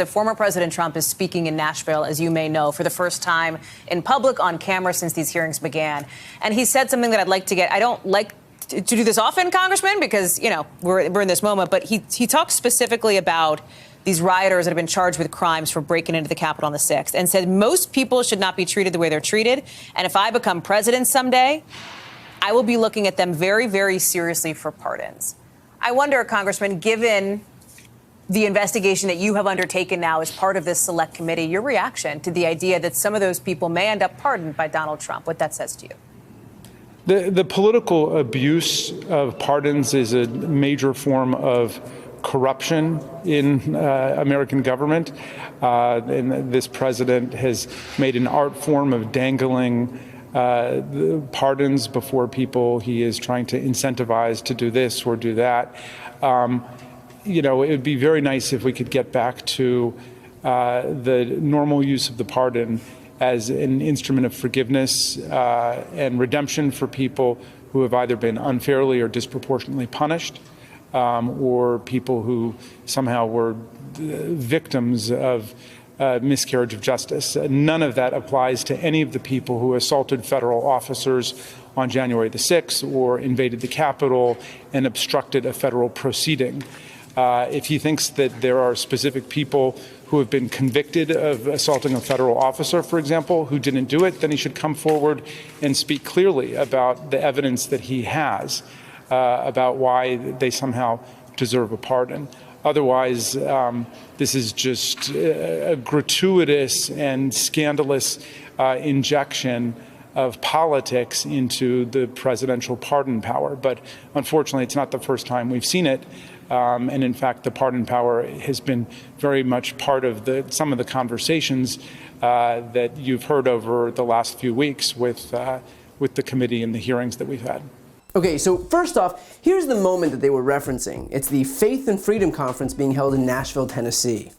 that former President Trump is speaking in Nashville, as you may know, for the first time in public on camera since these hearings began. And he said something that I'd like to get. I don't like to do this often, Congressman, because, you know, we're in this moment. But he talked specifically about these rioters that have been charged with crimes for breaking into the Capitol on the 6th and said most people should not be treated the way they're treated. And if I become president someday, I will be looking at them very, very seriously for pardons. I wonder, Congressman, given the investigation that you have undertaken now as part of this select committee, your reaction to the idea that some of those people may end up pardoned by Donald Trump, what that says to you. The political abuse of pardons is a major form of corruption in American government. And this president has made an art form of dangling the pardons before people. He is trying to incentivize to do this or do that. You know, it would be very nice if we could get back to the normal use of the pardon as an instrument of forgiveness and redemption for people who have either been unfairly or disproportionately punished, or people who somehow were victims of miscarriage of justice. None of that applies to any of the people who assaulted federal officers on January the 6th or invaded the Capitol and obstructed a federal proceeding. If he thinks that there are specific people who have been convicted of assaulting a federal officer, for example, who didn't do it, then he should come forward and speak clearly about the evidence that he has about why they somehow deserve a pardon. Otherwise, this is just a gratuitous and scandalous injection of politics into the presidential pardon power. But unfortunately, it's not the first time we've seen it. And in fact, the pardon power has been very much part of some of the conversations that you've heard over the last few weeks with the committee and the hearings that we've had. Okay, so first off, here's the moment that they were referencing. It's the Faith and Freedom Conference being held in Nashville, Tennessee.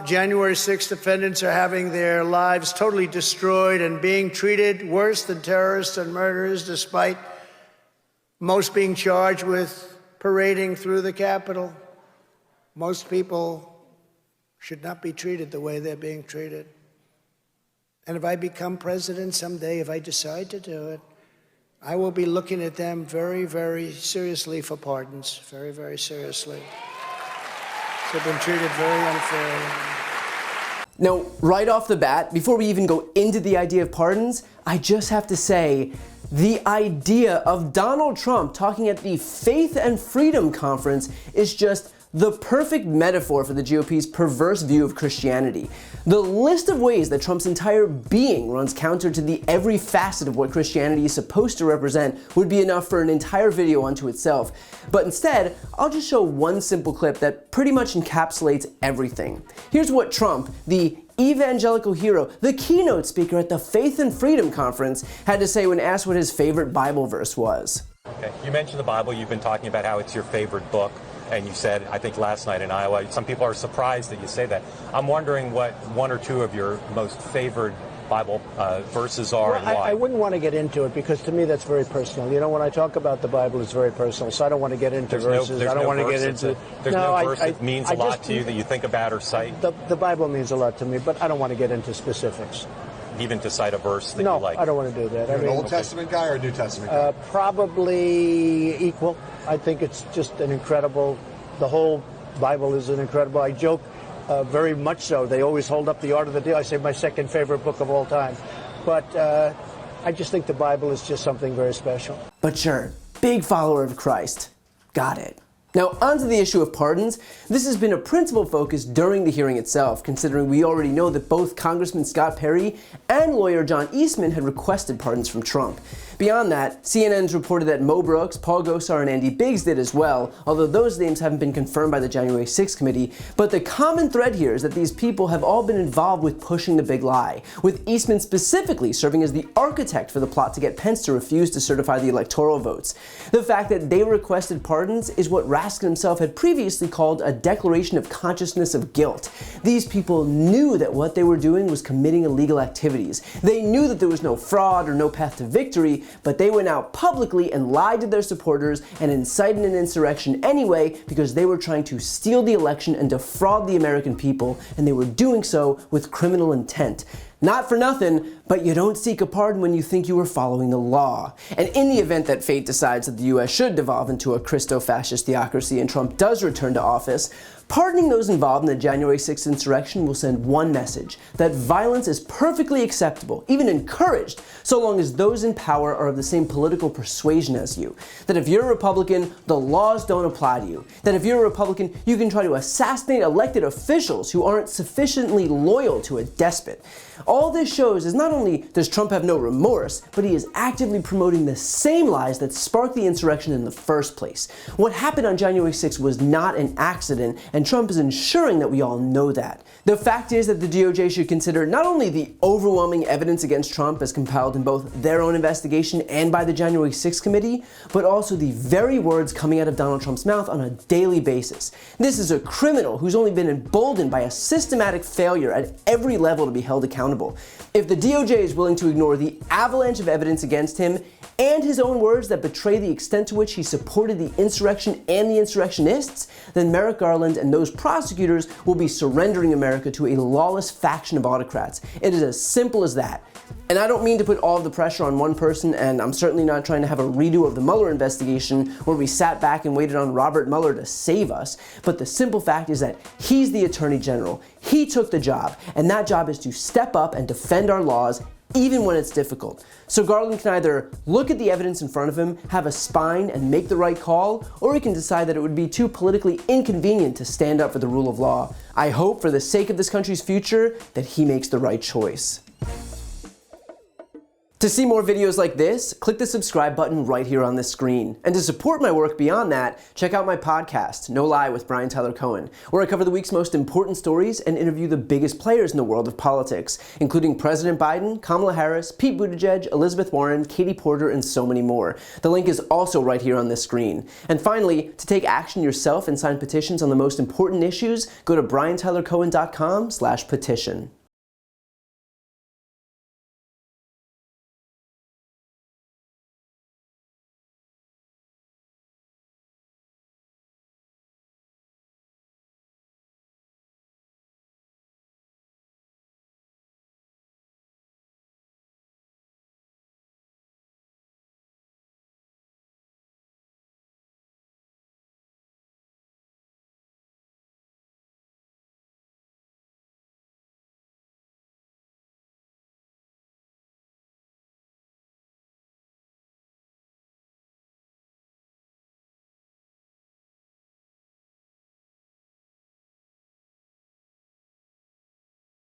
January 6th defendants are having their lives totally destroyed and being treated worse than terrorists and murderers, despite most being charged with parading through the Capitol. Most people should not be treated the way they're being treated. And if I become president someday, if I decide to do it, I will be looking at them very, very seriously for pardons, very, very seriously. They've been treated very unfairly. Now, right off the bat, before we even go into the idea of pardons, I just have to say, the idea of Donald Trump talking at the Faith and Freedom Conference is just the perfect metaphor for the GOP's perverse view of Christianity. The list of ways that Trump's entire being runs counter to the every facet of what Christianity is supposed to represent would be enough for an entire video unto itself. But instead, I'll just show one simple clip that pretty much encapsulates everything. Here's what Trump, the evangelical hero, the keynote speaker at the Faith and Freedom Conference, had to say when asked what his favorite Bible verse was. Okay. You mentioned the Bible. You've been talking about how it's your favorite book. And you said, I think last night in Iowa, some people are surprised that you say that. I'm wondering what one or two of your most favored Bible verses are, well, and why. I wouldn't want to get into it because to me that's very personal. You know, when I talk about the Bible, it's very personal, so I don't want to get into verses. I don't want to get into... There's no verse that means a lot to you that you think about or cite? The Bible means a lot to me, but I don't want to get into specifics. Even to cite a verse that you like? No, I don't want to do that. You're an Old Testament guy or a New Testament guy? Probably equal. I think it's just an incredible... The whole Bible is an incredible... I joke very much so. They always hold up the Art of the Deal. I say my second favorite book of all time. But I just think the Bible is just something very special. But sure, big follower of Christ. Got it. Now, onto the issue of pardons. This has been a principal focus during the hearing itself, considering we already know that both Congressman Scott Perry and lawyer John Eastman had requested pardons from Trump. Beyond that, CNN's reported that Mo Brooks, Paul Gosar, and Andy Biggs did as well, although those names haven't been confirmed by the January 6th committee. But the common thread here is that these people have all been involved with pushing the big lie, with Eastman specifically serving as the architect for the plot to get Pence to refuse to certify the electoral votes. The fact that they requested pardons is what Raskin himself had previously called a declaration of consciousness of guilt. These people knew that what they were doing was committing illegal activities. They knew that there was no fraud or no path to victory, but they went out publicly and lied to their supporters and incited an insurrection anyway because they were trying to steal the election and defraud the American people, and they were doing so with criminal intent. Not for nothing, but you don't seek a pardon when you think you were following the law. And in the event that fate decides that the US should devolve into a Christo-fascist theocracy and Trump does return to office, pardoning those involved in the January 6th insurrection will send one message: that violence is perfectly acceptable, even encouraged, so long as those in power are of the same political persuasion as you. That if you're a Republican, the laws don't apply to you. That if you're a Republican, you can try to assassinate elected officials who aren't sufficiently loyal to a despot. All this shows is not only does Trump have no remorse, but he is actively promoting the same lies that sparked the insurrection in the first place. What happened on January 6th was not an accident, and Trump is ensuring that we all know that. The fact is that the DOJ should consider not only the overwhelming evidence against Trump as compiled in both their own investigation and by the January 6th committee, but also the very words coming out of Donald Trump's mouth on a daily basis. This is a criminal who's only been emboldened by a systematic failure at every level to be held accountable. If the DOJ is willing to ignore the avalanche of evidence against him and his own words that betray the extent to which he supported the insurrection and the insurrectionists, then Merrick Garland and those prosecutors will be surrendering America to a lawless faction of autocrats. It is as simple as that. And I don't mean to put all of the pressure on one person, and I'm certainly not trying to have a redo of the Mueller investigation where we sat back and waited on Robert Mueller to save us, but the simple fact is that he's the Attorney General. He took the job, and that job is to step up and defend our laws even when it's difficult. So Garland can either look at the evidence in front of him, have a spine, and make the right call, or he can decide that it would be too politically inconvenient to stand up for the rule of law. I hope, for the sake of this country's future, that he makes the right choice. To see more videos like this, click the subscribe button right here on this screen. And to support my work beyond that, check out my podcast, No Lie with Brian Tyler Cohen, where I cover the week's most important stories and interview the biggest players in the world of politics, including President Biden, Kamala Harris, Pete Buttigieg, Elizabeth Warren, Katie Porter, and so many more. The link is also right here on this screen. And finally, to take action yourself and sign petitions on the most important issues, go to briantylercohen.com/petition.